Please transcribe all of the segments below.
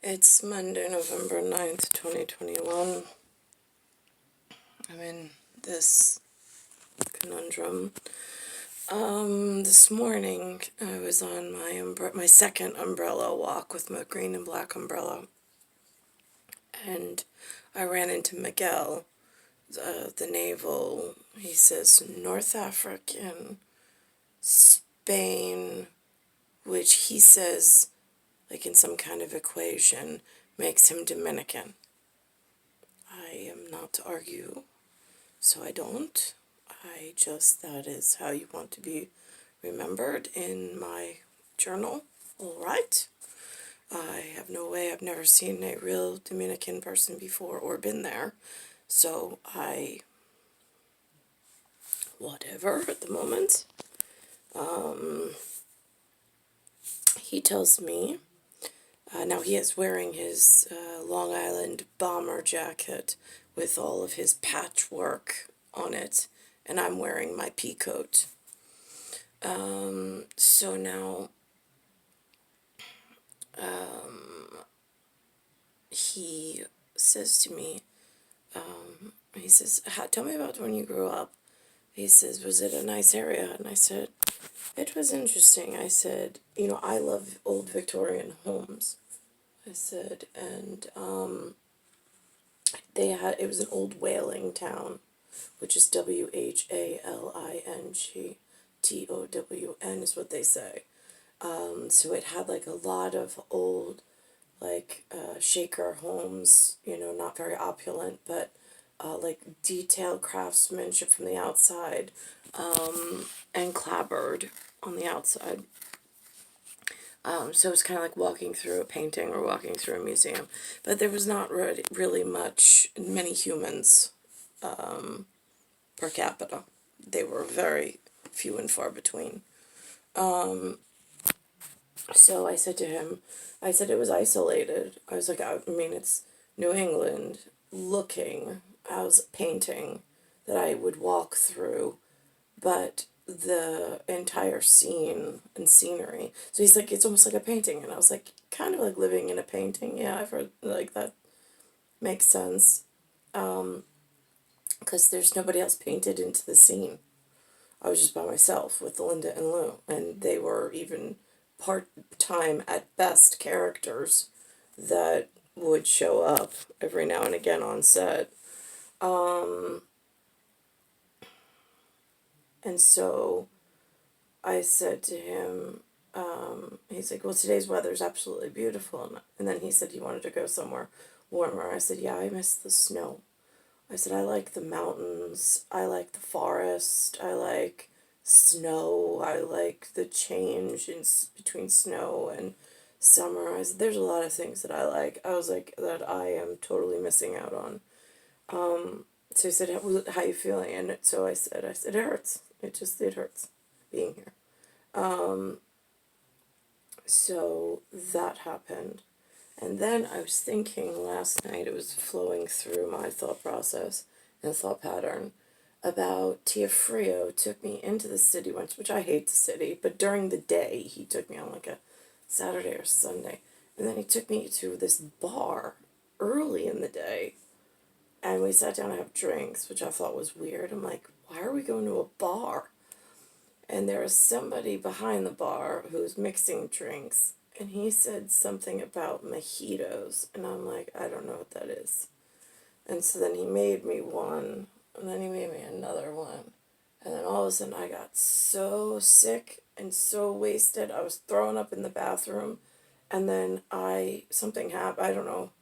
It's Monday, November 9th, 2021. I'm in this conundrum. This morning I was on my second umbrella walk with my green and black umbrella, and I ran into Miguel, the Navel. He says North African, Spain, which he says, like in some kind of equation, makes him Dominican. I am not to argue, so I don't. That is how you want to be remembered in my journal. All right. I have no way, I've never seen a real Dominican person before or been there. So whatever at the moment. He tells me, now he is wearing his Long Island bomber jacket with all of his patchwork on it, and I'm wearing my pea coat. So now he says to me, he says, tell me about when you grew up. He says, was it a nice area? And I said, it was interesting. I said, I love old Victorian homes. I said, and it was an old whaling town, which is WHALINGTOWN is what they say. So it had like a lot of old, like shaker homes, not very opulent, but like detailed craftsmanship from the outside, and clapboard on the outside. So it's kind of like walking through a painting or walking through a museum. But there was not really many humans per capita. They were very few and far between. So I said to him, I said it was isolated. I was like, I mean, it's New England looking. I was painting that I would walk through, but the entire scene and scenery. So he's like, it's almost like a painting. And I was like, kind of like living in a painting. Yeah, I've heard, like, that makes sense. Because there's nobody else painted into the scene. I was just by myself with Linda and Lou, and they were even part-time at best characters that would show up every now and again on set. And so I said to him, he's like, well, today's weather is absolutely beautiful. And then he said he wanted to go somewhere warmer. I said, yeah, I miss the snow. I said, I like the mountains. I like the forest. I like snow. I like the change between snow and summer. I said, there's a lot of things that I like. I was like, that I am totally missing out on. So he said, how you feeling? And so I said, it hurts. It hurts being here. So that happened. And then I was thinking last night, it was flowing through my thought process and thought pattern about Tia Frio took me into the city once, which I hate the city, but during the day he took me on like a Saturday or Sunday. And then he took me to this bar early in the day, and we sat down to have drinks, which I thought was weird. I'm like, why are we going to a bar? And there was somebody behind the bar who was mixing drinks, and he said something about mojitos, and I'm like, I don't know what that is. And so then he made me one, and then he made me another one, and then all of a sudden I got so sick and so wasted. I was throwing up in the bathroom, and then something happened. I don't know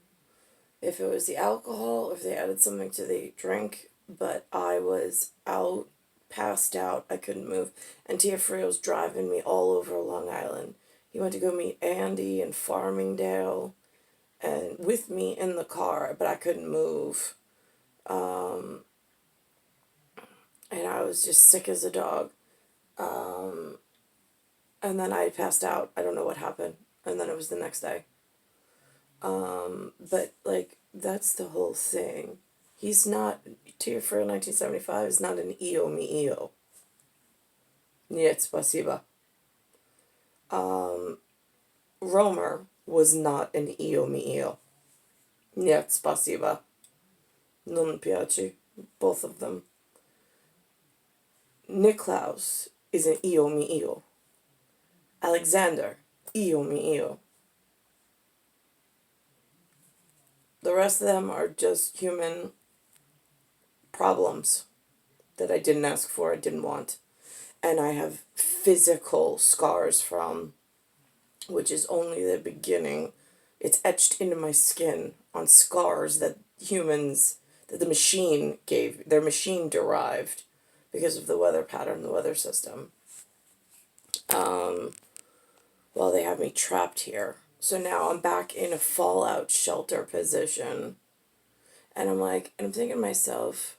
if it was the alcohol, if they added something to the drink, but I was out, passed out. I couldn't move. And Tia Frio's driving me all over Long Island. He went to go meet Andy in Farmingdale, and with me in the car, but I couldn't move. And I was just sick as a dog. And then I passed out. I don't know what happened. And then it was the next day. But, like, that's the whole thing. He's not, Tia Frio 1975 is not an EO me EO. Niet spasiba. Romer, was not an io mio. Niet spasiba. Non piace. Both of them. Niklaus is an io mio. Alexander, io mio. The rest of them are just human problems that I didn't ask for, I didn't want. And I have physical scars from, which is only the beginning. It's etched into my skin on scars that the machine gave, their machine derived because of the weather pattern, the weather system. Well, they have me trapped here. So now I'm back in a fallout shelter position. And I'm thinking to myself,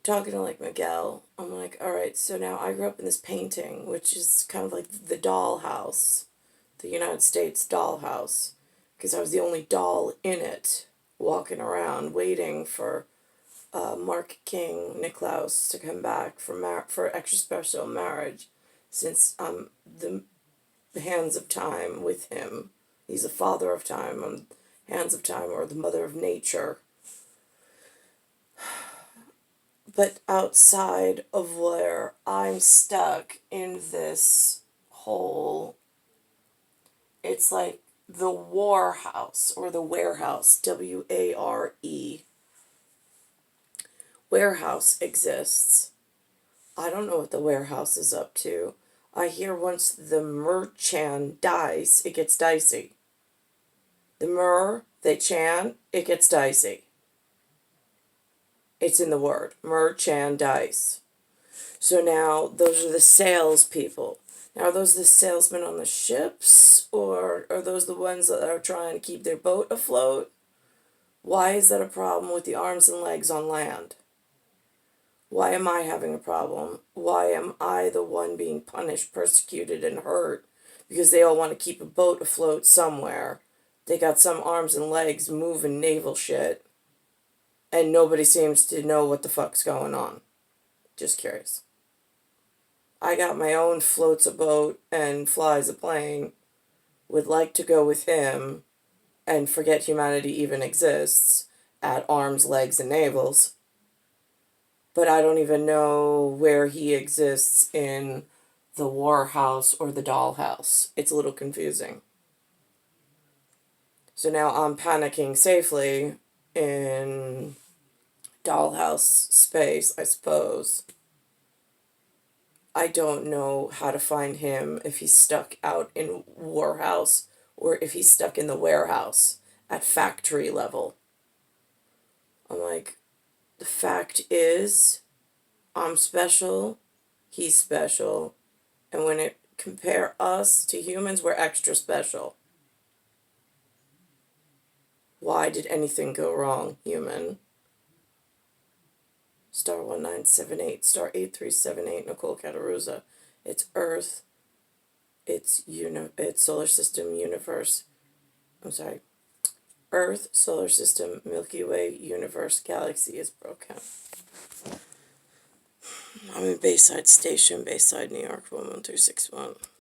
talking to like Miguel, I'm like, all right, so now I grew up in this painting, which is kind of like the dollhouse, the United States dollhouse, because I was the only doll in it, walking around waiting for Mark King Nicklaus to come back for extra special marriage, since I'm the hands of time with him. He's the father of time. I'm hands of time, or the mother of nature. But outside of where I'm stuck in this hole, it's like the war house or the warehouse, WARE. Warehouse exists. I don't know what the warehouse is up to. I hear once the merchan dies, it gets dicey. They chan, it gets dicey. It's in the word, merchandise. So now those are the salespeople. Now, are those the salesmen on the ships, or are those the ones that are trying to keep their boat afloat? Why is that a problem with the arms and legs on land? Why am I having a problem? Why am I the one being punished, persecuted, and hurt? Because they all want to keep a boat afloat somewhere. They got some arms and legs moving naval shit, and nobody seems to know what the fuck's going on. Just curious. I got my own floats a boat and flies a plane, would like to go with him, and forget humanity even exists at arms, legs, and navels. But I don't even know where he exists in the war house or the dollhouse. It's a little confusing. So now I'm panicking safely in dollhouse space, I suppose. I don't know how to find him, if he's stuck out in Warhouse or if he's stuck in the warehouse at factory level. I'm like, the fact is, I'm special, he's special, and when it compare us to humans, we're extra special. Why did anything go wrong, human? Star 1978, star 8378, Nicole Cattaruzza. It's Earth, it's solar system, universe. I'm sorry. Earth, solar system, Milky Way, universe, galaxy is broken. I'm in Bayside Station, Bayside, New York, 11361.